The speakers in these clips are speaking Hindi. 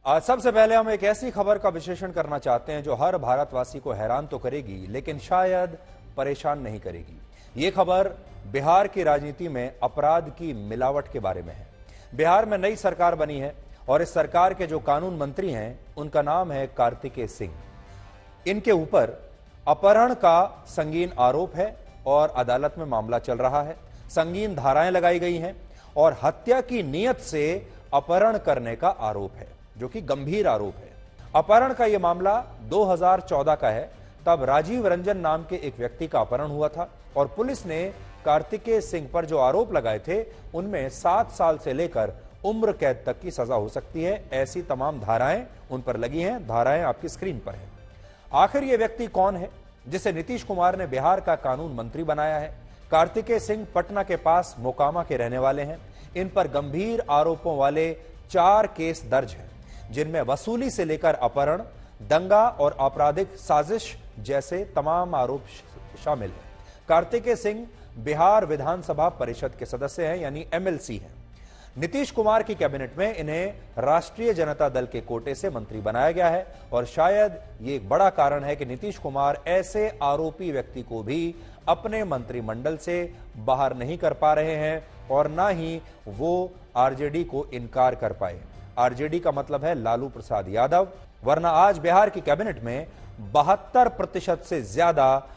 आज सबसे पहले हम एक ऐसी खबर का विश्लेषण करना चाहते हैं जो हर भारतवासी को हैरान तो करेगी लेकिन शायद परेशान नहीं करेगी। ये खबर बिहार की राजनीति में अपराध की मिलावट के बारे में है। बिहार में नई सरकार बनी है और इस सरकार के जो कानून मंत्री हैं उनका नाम है कार्तिकेय सिंह। इनके ऊपर अपहरण का संगीन आरोप है और अदालत में मामला चल रहा है। संगीन धाराएं लगाई गई हैं और हत्या की नीयत से अपहरण करने का आरोप है, जो कि गंभीर आरोप है। अपहरण का यह मामला 2014 का है। तब राजीव रंजन नाम के एक व्यक्ति का अपहरण हुआ था और पुलिस ने कार्तिकेय सिंह पर जो आरोप लगाए थे उनमें 7 साल से लेकर उम्र कैद तक की सजा हो सकती है। ऐसी तमाम धाराएं उन पर लगी हैं। धाराएं आपकी स्क्रीन पर है। आखिर यह व्यक्ति कौन है जिसे नीतीश कुमार ने बिहार का कानून मंत्री बनाया है? कार्तिकेय सिंह पटना के पास मोकामा के रहने वाले हैं। इन पर गंभीर आरोपों वाले 4 केस दर्ज हैं, जिनमें वसूली से लेकर अपहरण, दंगा और आपराधिक साजिश जैसे तमाम आरोप शामिल हैं। कार्तिकेय सिंह बिहार विधानसभा परिषद के सदस्य हैं, यानी एमएलसी हैं। नीतीश कुमार की कैबिनेट में इन्हें राष्ट्रीय जनता दल के कोटे से मंत्री बनाया गया है और शायद ये एक बड़ा कारण है कि नीतीश कुमार ऐसे आरोपी व्यक्ति को भी अपने मंत्रिमंडल से बाहर नहीं कर पा रहे हैं और ना ही वो आरजेडी को इनकार कर पाए। आरजेडी का मतलब है लालू प्रसाद यादव, वरना आज बिहार की कैबिनेट में 72% से ज्यादा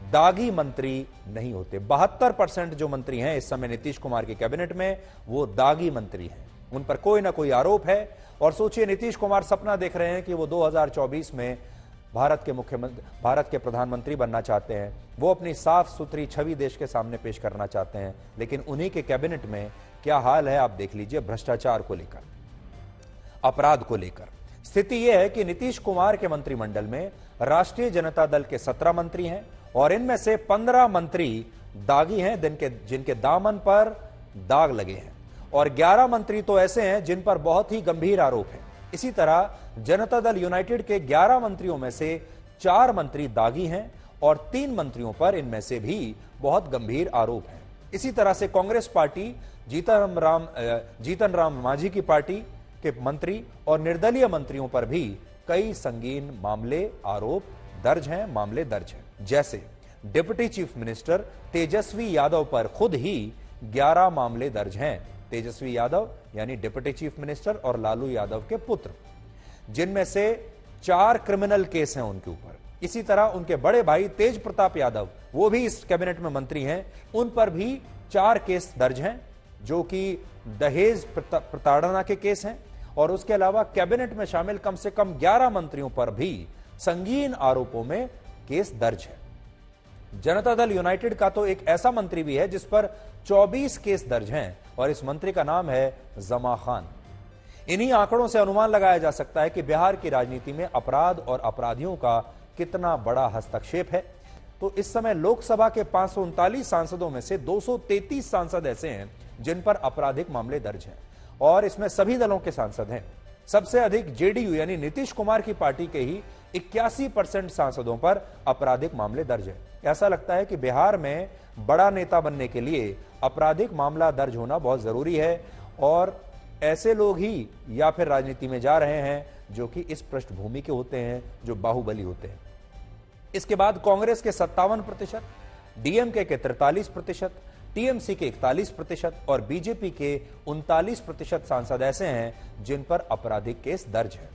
दागी मंत्री नहीं होते। 72% जो मंत्री हैं इस समय नीतीश कुमार की कैबिनेट में, वो दागी मंत्री हैं। उन पर कोई ना कोई आरोप है। और सोचिए, नीतीश कुमार सपना देख रहे हैं कि वो 2024 में भारत के प्रधानमंत्री बनना चाहते हैं। वो अपनी साफ सुथरी छवि देश के सामने पेश करना चाहते हैं, लेकिन उन्हीं के कैबिनेट में क्या हाल है आप देख लीजिए। भ्रष्टाचार को लेकर, अपराध को लेकर स्थिति यह है कि नीतीश कुमार के मंत्रिमंडल में राष्ट्रीय जनता दल के 17 मंत्री हैं और इनमें से 15 मंत्री दागी हैं, जिनके दामन पर दाग लगे हैं, और 11 मंत्री तो ऐसे हैं जिन पर बहुत ही गंभीर आरोप है। इसी तरह जनता दल यूनाइटेड के 11 मंत्रियों में से 4 मंत्री दागी हैं और 3 मंत्रियों पर इनमें से भी बहुत गंभीर आरोप हैं। इसी तरह से कांग्रेस पार्टी, जीतन राम मांझी की पार्टी के मंत्री और निर्दलीय मंत्रियों पर भी कई संगीन मामले, आरोप दर्ज हैं, मामले दर्ज हैं। जैसे deputy chief minister Tejashwi Yadav पर खुद ही 11 मामले दर्ज हैं। तेजस्वी यादव यानी डिप्टी चीफ मिनिस्टर और लालू यादव के पुत्र, जिनमें से 4 क्रिमिनल केस हैं उनके ऊपर। इसी तरह उनके बड़े भाई तेज प्रताप यादव, वो भी इस कैबिनेट में मंत्री हैं, उन पर भी 4 केस दर्ज हैं, जो कि दहेज प्रताड़ना के केस हैं। और उसके अलावा कैबिनेट में शामिल कम से कम 11 मंत्रियों पर भी संगीन आरोपों में केस दर्ज है। जनता दल यूनाइटेड का तो एक ऐसा मंत्री भी है जिस पर 24 केस दर्ज हैं और इस मंत्री का नाम है जमा खान। इन्हीं आंकड़ों से अनुमान लगाया जा सकता है कि बिहार की राजनीति में अपराध और अपराधियों का कितना बड़ा हस्तक्षेप है। तो इस समय लोकसभा के 539 सांसदों में से 233 सांसद ऐसे हैं जिन पर आपराधिक मामले दर्ज हैं और इसमें सभी दलों के सांसद हैं। सबसे अधिक जेडीयू यानी नीतीश कुमार की पार्टी के ही 81% सांसदों पर आपराधिक मामले दर्ज हैं। ऐसा लगता है कि बिहार में बड़ा नेता बनने के लिए आपराधिक मामला दर्ज होना बहुत जरूरी है और ऐसे लोग ही या फिर राजनीति में जा रहे हैं जो कि इस पृष्ठभूमि के होते हैं, जो बाहुबली होते हैं। इसके बाद कांग्रेस के 57%, डीएमके के 43%, टीएमसी के 41% और बीजेपी के 39% सांसद ऐसे हैं जिन पर आपराधिक केस दर्ज है।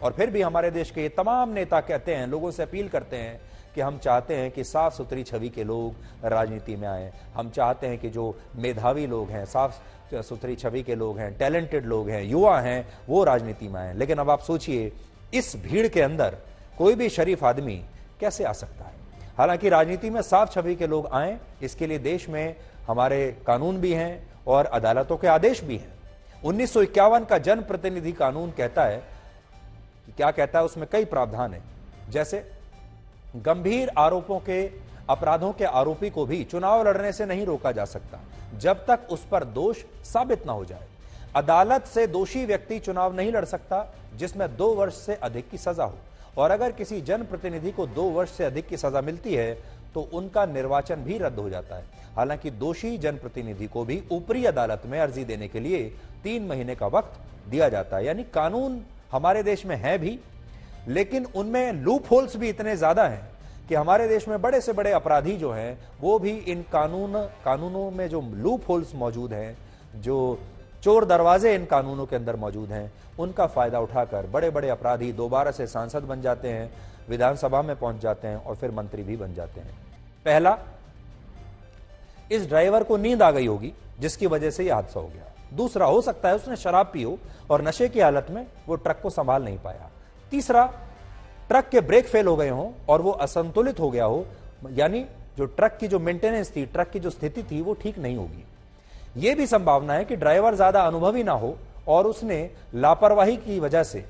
और फिर भी हमारे देश के ये तमाम नेता कहते हैं, लोगों से अपील करते हैं कि हम चाहते हैं कि साफ सुथरी छवि के लोग राजनीति में आए। हम चाहते हैं कि जो मेधावी लोग हैं, साफ सुथरी छवि के लोग हैं, टैलेंटेड लोग हैं, युवा हैं, वो राजनीति में आए। लेकिन अब आप सोचिए, इस भीड़ के अंदर कोई भी शरीफ आदमी कैसे आ सकता है? हालांकि राजनीति में साफ छवि के लोग आए, इसके लिए देश में हमारे कानून भी हैं और अदालतों के आदेश भी हैं। 1951 का जन प्रतिनिधि कानून कहता है, क्या कहता है, उसमें कई प्रावधान हैं। जैसे गंभीर आरोपों के अपराधों के आरोपी को भी चुनाव लड़ने से नहीं रोका जा सकता जब तक उस पर दोष साबित ना हो जाए। अदालत से दोषी व्यक्ति चुनाव नहीं लड़ सकता जिसमें 2 वर्ष से अधिक की सजा हो, और अगर किसी जनप्रतिनिधि को 2 वर्ष से अधिक की सजा मिलती है तो उनका निर्वाचन भी रद्द हो जाता है। हालांकि दोषी जनप्रतिनिधि को भी ऊपरी अदालत में अर्जी देने के लिए 3 महीने का वक्त दिया जाता है। यानी कानून हमारे देश में है भी, लेकिन उनमें लूप होल्स भी इतने ज्यादा हैं कि हमारे देश में बड़े से बड़े अपराधी जो हैं वो भी इन कानूनों में जो लूप होल्स मौजूद हैं, जो चोर दरवाजे इन कानूनों के अंदर मौजूद हैं, उनका फायदा उठाकर बड़े बड़े अपराधी दोबारा से सांसद बन जाते हैं, विधानसभा में पहुंच जाते हैं और फिर मंत्री भी बन जाते हैं। पहला, इस ड्राइवर को नींद आ गई होगी जिसकी वजह से यह हादसा हो गया। दूसरा, हो सकता है उसने शराब पी हो और नशे की हालत में वो ट्रक को संभाल नहीं पाया। तीसरा, ट्रक के ब्रेक फेल हो गए हों और वो असंतुलित हो गया हो, यानी जो ट्रक की जो मेंटेनेंस थी, ट्रक की जो स्थिति थी वो ठीक नहीं होगी। यह भी संभावना है कि ड्राइवर ज्यादा अनुभवी ना हो और उसने लापरवाही की वजह से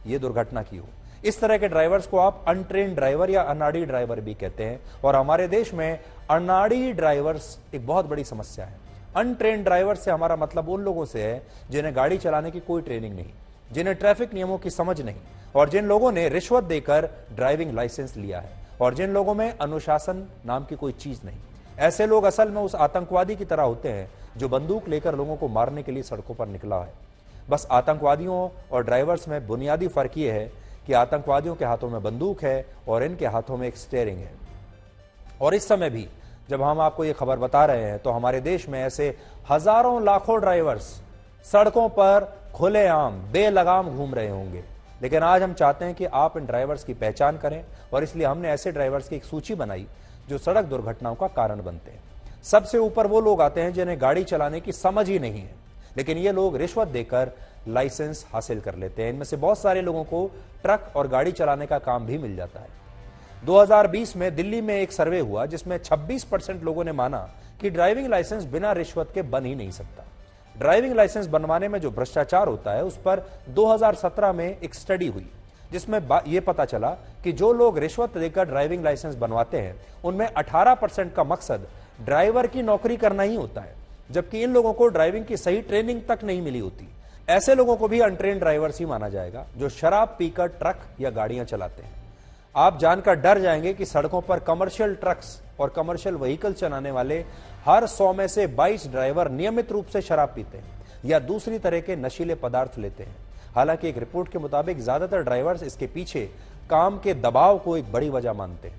यह दुर्घटना की हो। इस तरह के ड्राइवर्स को आप अनट्रेन्ड ड्राइवर या अनाड़ी ड्राइवर भी कहते हैं और हमारे देश में अनाड़ी ड्राइवर्स एक बहुत बड़ी समस्या है। अनट्रेन्ड ड्राइवर से हमारा मतलब उन लोगों से है जिन्हें गाड़ी चलाने की कोई ट्रेनिंग नहीं, जिन्हें ट्रैफिक नियमों की समझ नहीं और जिन लोगों ने रिश्वत देकर ड्राइविंग लाइसेंस लिया है और जिन लोगों में अनुशासन नाम की कोई चीज नहीं। ऐसे लोग असल में उस आतंकवादी की तरह होते हैं जो बंदूक लेकर लोगों को मारने के लिए सड़कों पर निकला है। बस आतंकवादियों और ड्राइवर्स में बुनियादी फर्क यह है कि आतंकवादियों के हाथों में बंदूक है और इनके हाथों में एक स्टीयरिंग है। और इस समय भी जब हम आपको ये खबर बता रहे हैं तो हमारे देश में ऐसे हजारों लाखों ड्राइवर्स सड़कों पर खुलेआम बेलगाम घूम रहे होंगे। लेकिन आज हम चाहते हैं कि आप इन ड्राइवर्स की पहचान करें और इसलिए हमने ऐसे ड्राइवर्स की एक सूची बनाई जो सड़क दुर्घटनाओं का कारण बनते हैं। सबसे ऊपर वो लोग आते हैं जिन्हें गाड़ी चलाने की समझ ही नहीं है, लेकिन ये लोग रिश्वत देकर लाइसेंस हासिल कर लेते हैं। इनमें से बहुत सारे लोगों को ट्रक और गाड़ी चलाने का काम भी मिल जाता है। 2020 में दिल्ली में एक सर्वे हुआ जिसमें 26% लोगों ने माना कि ड्राइविंग लाइसेंस बिना रिश्वत के बन ही नहीं सकता। ड्राइविंग लाइसेंस बनवाने में जो भ्रष्टाचार होता है उस पर 2017 में एक स्टडी हुई जिसमें यह पता चला कि जो लोग रिश्वत देकर ड्राइविंग लाइसेंस बनवाते हैं उनमें 18% का मकसद ड्राइवर की नौकरी करना ही होता है, जबकि इन लोगों को ड्राइविंग की सही ट्रेनिंग तक नहीं मिली होती। ऐसे लोगों को भी अनट्रेन्ड ड्राइवर्स ही माना जाएगा जो शराब पीकर ट्रक या गाड़ियां चलाते हैं। आप जानकर डर जाएंगे कि सड़कों पर कमर्शियल ट्रक्स और कमर्शियल व्हीकल चलाने वाले हर 100 में से 22 ड्राइवर नियमित रूप से शराब पीते हैं या दूसरी तरह के नशीले पदार्थ लेते हैं। हालांकि एक रिपोर्ट के मुताबिक ज्यादातर ड्राइवर्स इसके पीछे काम के दबाव को एक बड़ी वजह मानते हैं।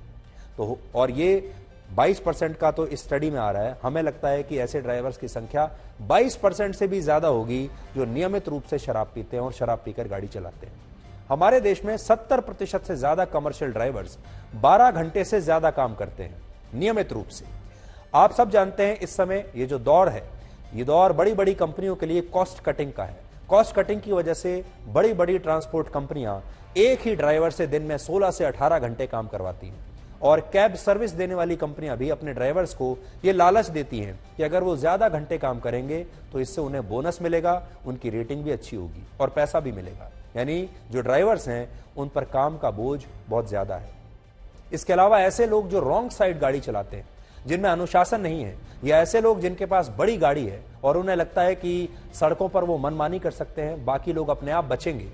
तो और ये 22% का तो इस स्टडी में आ रहा है। हमें लगता है कि ऐसे ड्राइवर्स की संख्या 22% से भी ज्यादा होगी जो नियमित रूप से शराब पीते हैं और शराब पीकर गाड़ी चलाते हैं। हमारे देश में 70% से ज्यादा कमर्शियल ड्राइवर्स 12 घंटे से ज्यादा काम करते हैं नियमित रूप से। आप सब जानते हैं इस समय ये जो दौर है, ये दौर बड़ी बड़ी कंपनियों के लिए कॉस्ट कटिंग का है। कॉस्ट कटिंग की वजह से बड़ी बड़ी ट्रांसपोर्ट कंपनियां एक ही ड्राइवर से दिन में 16 से 18 घंटे काम करवाती हैं और कैब सर्विस देने वाली कंपनियां भी अपने ड्राइवर्स को यह लालच देती हैं कि अगर वो ज्यादा घंटे काम करेंगे तो इससे उन्हें बोनस मिलेगा, उनकी रेटिंग भी अच्छी होगी और पैसा भी मिलेगा। यानी जो ड्राइवर्स हैं उन पर काम का बोझ बहुत ज्यादा है। इसके अलावा ऐसे लोग जो रॉन्ग साइड गाड़ी चलाते हैं, जिनमें अनुशासन नहीं है, या ऐसे लोग जिनके पास बड़ी गाड़ी है और उन्हें लगता है कि सड़कों पर वो मनमानी कर सकते हैं, बाकी लोग अपने आप बचेंगे,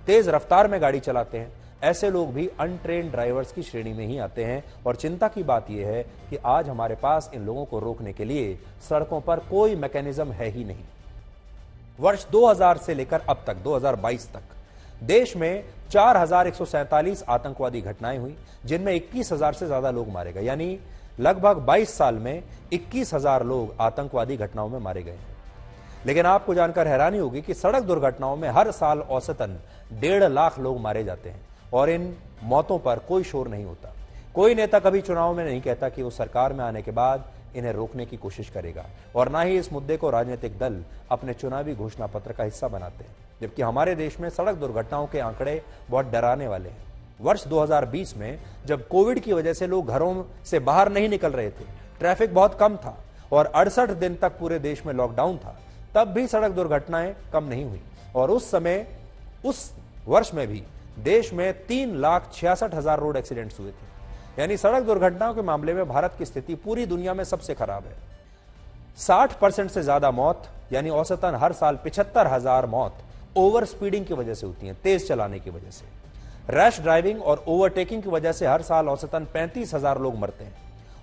तेज रफ्तार में गाड़ी चलाते हैं, ऐसे लोग भी अनट्रेन्ड ड्राइवर्स की श्रेणी में ही आते हैं। और चिंता की बात यह है कि आज हमारे पास इन लोगों को रोकने के लिए सड़कों पर कोई मैकेनिज्म है ही नहीं। वर्ष 2000 से लेकर अब तक 2022 तक देश में 4147 आतंकवादी घटनाएं हुई जिनमें 21,000 से ज्यादा लोग मारे गए। यानी लगभग 22 साल में 21,000 लोग आतंकवादी घटनाओं में मारे गए। लेकिन आपको जानकर हैरानी होगी कि सड़क दुर्घटनाओं में हर साल औसतन 1.5 लाख लोग मारे जाते हैं और इन मौतों पर कोई शोर नहीं होता। कोई नेता कभी चुनाव में नहीं कहता कि वो सरकार में आने के बाद इन्हें रोकने की कोशिश करेगा और ना ही इस मुद्दे को राजनीतिक दल अपने चुनावी घोषणा पत्र का हिस्सा बनाते हैं। जबकि हमारे देश में सड़क दुर्घटनाओं के आंकड़े बहुत डराने वाले हैं। वर्ष 2020 में जब कोविड की वजह से लोग घरों से बाहर नहीं निकल रहे थे, ट्रैफिक बहुत कम था और 68 दिन तक पूरे देश में लॉकडाउन था, तब भी सड़क दुर्घटनाएं कम नहीं हुई। और उस समय उस वर्ष में भी देश में 3,66,000 रोड एक्सीडेंट्स हुए थे। यानी सड़क दुर्घटनाओं के मामले में भारत की स्थिति पूरी दुनिया में सबसे खराब है। 60% से ज्यादा मौत यानी औसतन हर साल 75,000 मौत ओवर स्पीडिंग की वजह से होती हैं, तेज चलाने की वजह से। रैश ड्राइविंग और ओवरटेकिंग की वजह से हर साल औसतन 35,000 लोग मरते हैं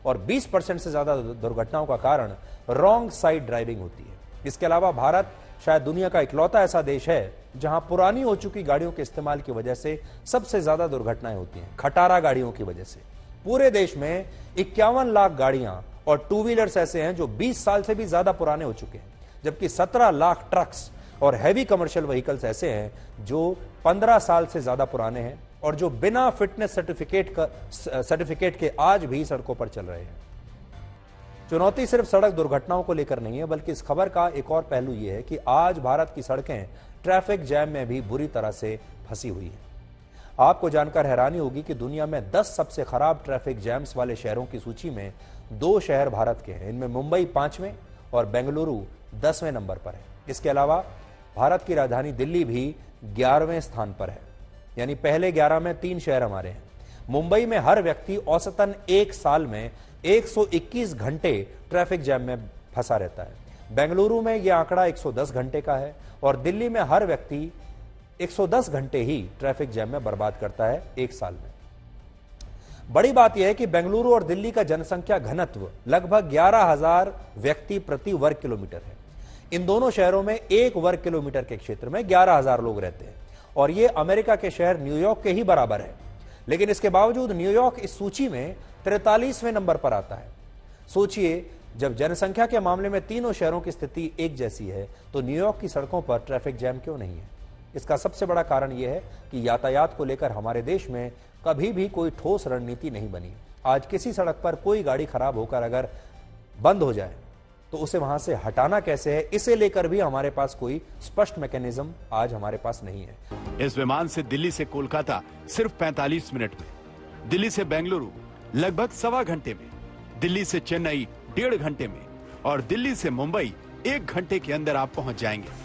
और 20% से ज्यादा दुर्घटनाओं का कारण रॉन्ग साइड ड्राइविंग होती है। इसके अलावा भारत शायद दुनिया का इकलौता ऐसा देश है जहां पुरानी हो चुकी गाड़ियों के इस्तेमाल की वजह से सबसे ज्यादा दुर्घटनाएं होती हैं, खटारा गाड़ियों की वजह से। पूरे देश में 51 लाख गाड़ियां और टू व्हीलर्स ऐसे हैं जो 20 साल से भी ज्यादा पुराने हो चुके हैं, जबकि 17 लाख ट्रक्स और हैवी कमर्शियल व्हीकल्स ऐसे हैं जो 15 साल से ज्यादा पुराने हैं और जो बिना फिटनेस सर्टिफिकेट के आज भी सड़कों पर चल रहे हैं। चुनौती सिर्फ सड़क दुर्घटनाओं को लेकर नहीं है, बल्कि इस खबर का एक और पहलू यह है कि आज भारत की सड़कें ट्रैफिक जैम में भी बुरी तरह से फंसी हुई हैं। आपको जानकर हैरानी होगी कि दुनिया में 10 सबसे खराब ट्रैफिक जैम्स वाले शहरों की सूची में 2 शहर भारत के हैं। इनमें मुंबई 5वें और बेंगलुरु 10वें नंबर पर है। इसके अलावा भारत की राजधानी दिल्ली भी 11वें स्थान पर है, यानी पहले 11 में 3 शहर हमारे हैं। मुंबई में हर व्यक्ति औसतन एक साल में 121 घंटे ट्रैफिक जैम में फंसा रहता है। बेंगलुरु में यह आंकड़ा 110 घंटे का है और दिल्ली में हर व्यक्ति 110 घंटे ही ट्रैफिक जैम में बर्बाद करता है एक साल में। बड़ी बात यह है कि बेंगलुरु और दिल्ली का जनसंख्या घनत्व लगभग 11,000 व्यक्ति प्रति वर्ग किलोमीटर है। इन दोनों शहरों में 1 वर्ग किलोमीटर के क्षेत्र में 11,000 लोग रहते हैं और यह अमेरिका के शहर न्यूयॉर्क के ही बराबर है। लेकिन इसके बावजूद न्यूयॉर्क इस सूची में 43वें नंबर पर आता है। सोचिए, जब जनसंख्या के मामले में तीनों शहरों की स्थिति एक जैसी है तो न्यूयॉर्क की सड़कों पर ट्रैफिक जैम क्यों नहीं है? इसका सबसे बड़ा कारण यह है कि यातायात को लेकर हमारे देश में कभी भी कोई ठोस रणनीति नहीं बनी। आज किसी सड़क पर कोई गाड़ी खराब होकर अगर बंद हो जाए तो उसे वहां से हटाना कैसे है, इसे लेकर भी हमारे पास कोई स्पष्ट मैकेनिज्म आज हमारे पास नहीं है। इस विमान से दिल्ली से कोलकाता सिर्फ 45 मिनट में, दिल्ली से बेंगलुरु लगभग 1.25 घंटे में, दिल्ली से चेन्नई 1.5 घंटे में और दिल्ली से मुंबई 1 घंटे के अंदर आप पहुंच जाएंगे।